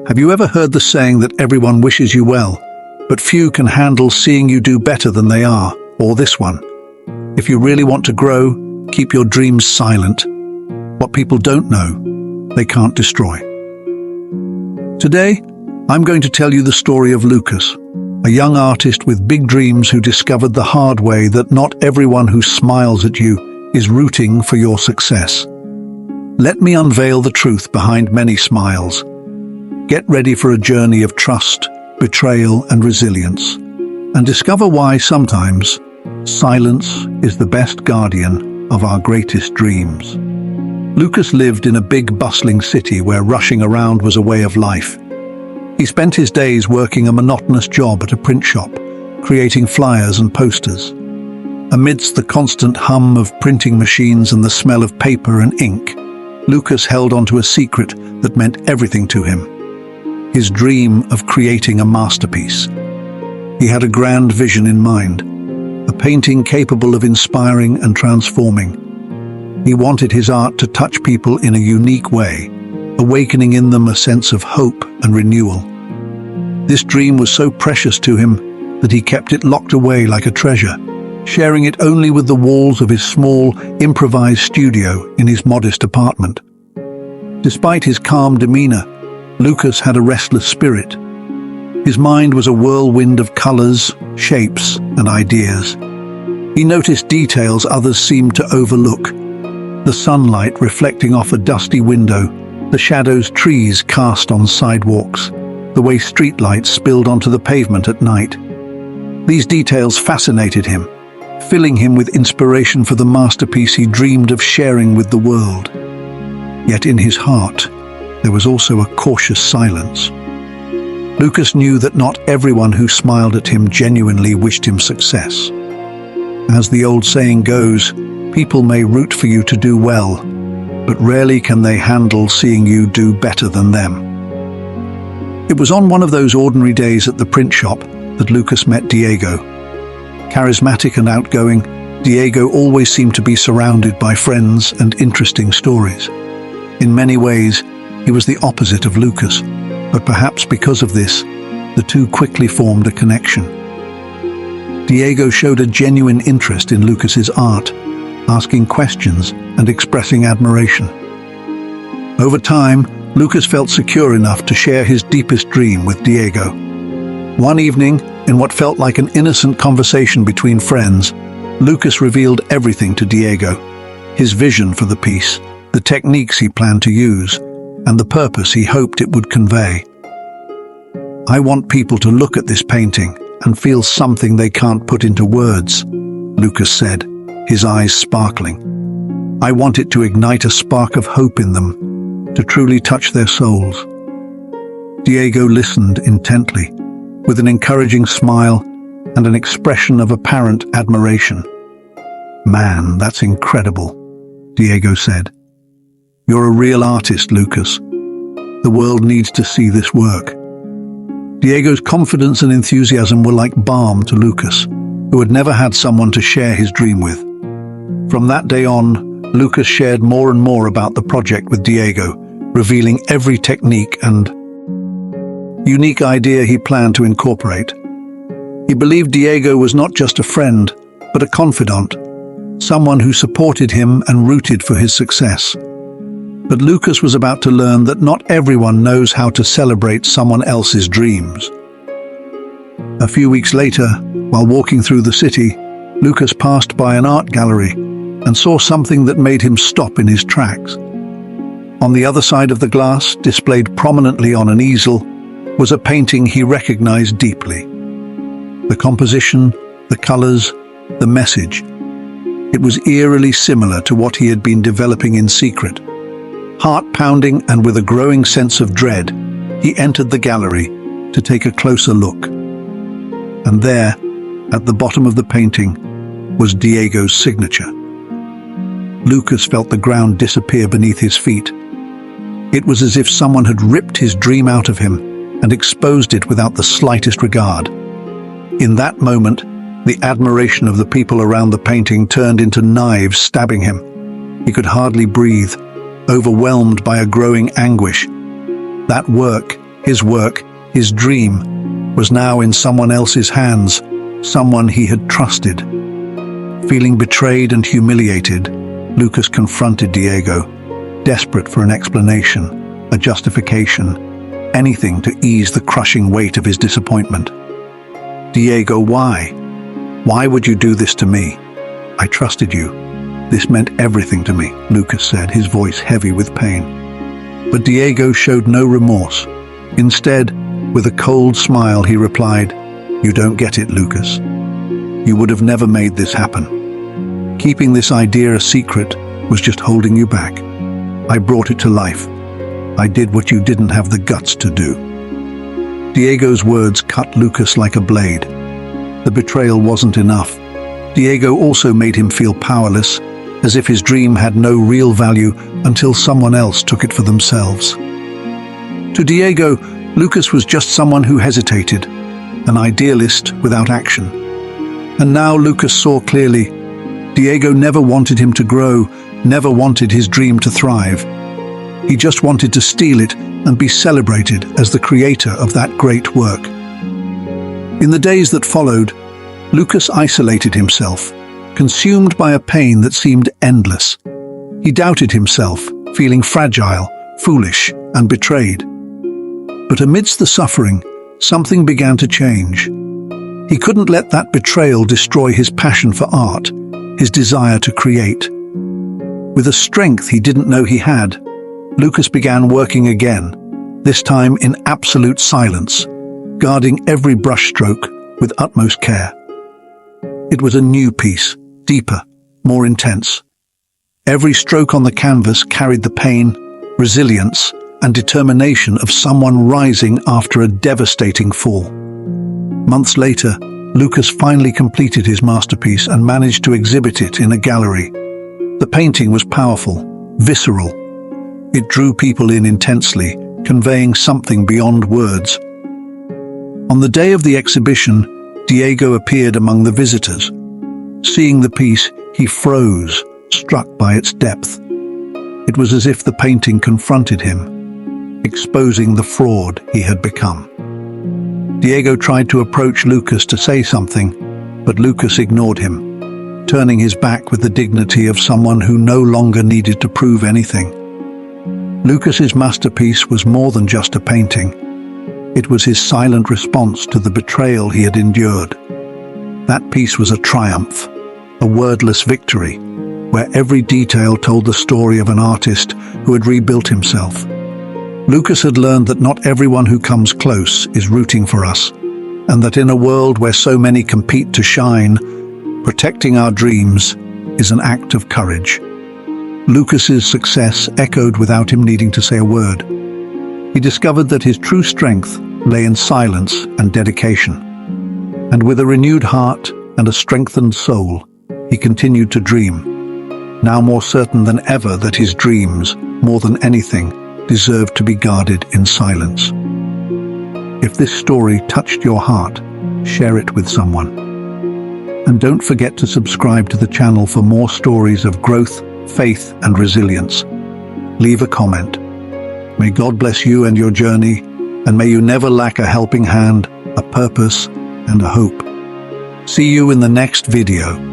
Have you ever heard the saying that everyone wishes you well, but few can handle seeing you do better than they are, or this one? If you really want to grow, keep your dreams silent. What people don't know, they can't destroy. Today, I'm going to tell you the story of Lucas, a young artist with big dreams who discovered the hard way that not everyone who smiles at you is rooting for your success. Let me unveil the truth behind many smiles. Get ready for a journey of trust, betrayal, and resilience, and discover why sometimes silence is the best guardian of our greatest dreams. Lucas lived in a big, bustling city where rushing around was a way of life. He spent his days working a monotonous job at a print shop, creating flyers and posters. Amidst the constant hum of printing machines and the smell of paper and ink, Lucas held onto a secret that meant everything to him: his dream of creating a masterpiece. He had a grand vision in mind, a painting capable of inspiring and transforming. He wanted his art to touch people in a unique way, awakening in them a sense of hope and renewal. This dream was so precious to him that he kept it locked away like a treasure, sharing it only with the walls of his small, improvised studio in his modest apartment. Despite his calm demeanor, Lucas had a restless spirit. His mind was a whirlwind of colors, shapes, and ideas. He noticed details others seemed to overlook: the sunlight reflecting off a dusty window, the shadows trees cast on sidewalks, the way streetlights spilled onto the pavement at night. These details fascinated him, filling him with inspiration for the masterpiece he dreamed of sharing with the world. Yet in his heart, there was also a cautious silence. Lucas knew that not everyone who smiled at him genuinely wished him success. As the old saying goes, people may root for you to do well, but rarely can they handle seeing you do better than them. It was on one of those ordinary days at the print shop that Lucas met Diego. Charismatic and outgoing, Diego always seemed to be surrounded by friends and interesting stories. In many ways, he was the opposite of Lucas, but perhaps because of this, the two quickly formed a connection. Diego showed a genuine interest in Lucas's art, asking questions and expressing admiration. Over time, Lucas felt secure enough to share his deepest dream with Diego. One evening, in what felt like an innocent conversation between friends, Lucas revealed everything to Diego: his vision for the piece, the techniques he planned to use, and the purpose he hoped it would convey. "I want people to look at this painting and feel something they can't put into words," Lucas said, his eyes sparkling. "I want it to ignite a spark of hope in them, to truly touch their souls." Diego listened intently, with an encouraging smile and an expression of apparent admiration. "Man, that's incredible," Diego said. "You're a real artist, Lucas. The world needs to see this work." Diego's confidence and enthusiasm were like balm to Lucas, who had never had someone to share his dream with. From that day on, Lucas shared more and more about the project with Diego, revealing every technique and unique idea he planned to incorporate. He believed Diego was not just a friend, but a confidant, someone who supported him and rooted for his success. But Lucas was about to learn that not everyone knows how to celebrate someone else's dreams. A few weeks later, while walking through the city, Lucas passed by an art gallery and saw something that made him stop in his tracks. On the other side of the glass, displayed prominently on an easel, was a painting he recognized deeply. The composition, the colors, the message. It was eerily similar to what he had been developing in secret. Heart-pounding and with a growing sense of dread, he entered the gallery to take a closer look. And there, at the bottom of the painting, was Diego's signature. Lucas felt the ground disappear beneath his feet. It was as if someone had ripped his dream out of him and exposed it without the slightest regard. In that moment, the admiration of the people around the painting turned into knives stabbing him. He could hardly breathe, overwhelmed by a growing anguish. That work, His work, his dream, was now in someone else's hands, someone he had trusted. Feeling betrayed and humiliated, Lucas confronted Diego, desperate for an explanation, a justification, anything to ease the crushing weight of his disappointment. "Diego, why? Why would you do this to me? I trusted you. This meant everything to me," Lucas said, his voice heavy with pain. But Diego showed no remorse. Instead, with a cold smile, he replied, "You don't get it, Lucas. You would have never made this happen. Keeping this idea a secret was just holding you back. I brought it to life. I did what you didn't have the guts to do." Diego's words cut Lucas like a blade. The betrayal wasn't enough. Diego also made him feel powerless, as if his dream had no real value until someone else took it for themselves. To Diego, Lucas was just someone who hesitated, an idealist without action. And now Lucas saw clearly. Diego never wanted him to grow, never wanted his dream to thrive. He just wanted to steal it and be celebrated as the creator of that great work. In the days that followed, Lucas isolated himself, consumed by a pain that seemed endless. He doubted himself, feeling fragile, foolish, and betrayed. But amidst the suffering, something began to change. He couldn't let that betrayal destroy his passion for art, his desire to create. With a strength he didn't know he had, Lucas began working again, this time in absolute silence, guarding every brushstroke with utmost care. It was a new piece, deeper, more intense. Every stroke on the canvas carried the pain, resilience, and determination of someone rising after a devastating fall. Months later, Lucas finally completed his masterpiece and managed to exhibit it in a gallery. The painting was powerful, visceral. It drew people in intensely, conveying something beyond words. On the day of the exhibition, Diego appeared among the visitors. Seeing the piece, he froze, struck by its depth. It was as if the painting confronted him, exposing the fraud he had become. Diego tried to approach Lucas to say something, but Lucas ignored him, turning his back with the dignity of someone who no longer needed to prove anything. Lucas's masterpiece was more than just a painting. It was his silent response to the betrayal he had endured. That piece was a triumph, a wordless victory, where every detail told the story of an artist who had rebuilt himself. Lucas had learned that not everyone who comes close is rooting for us, and that in a world where so many compete to shine, protecting our dreams is an act of courage. Lucas's success echoed without him needing to say a word. He discovered that his true strength lay in silence and dedication. And with a renewed heart and a strengthened soul, he continued to dream, now more certain than ever that his dreams, more than anything, deserved to be guarded in silence. If this story touched your heart, share it with someone. And don't forget to subscribe to the channel for more stories of growth, faith, and resilience. Leave a comment. May God bless you and your journey, and may you never lack a helping hand, a purpose, and a hope. See you in the next video.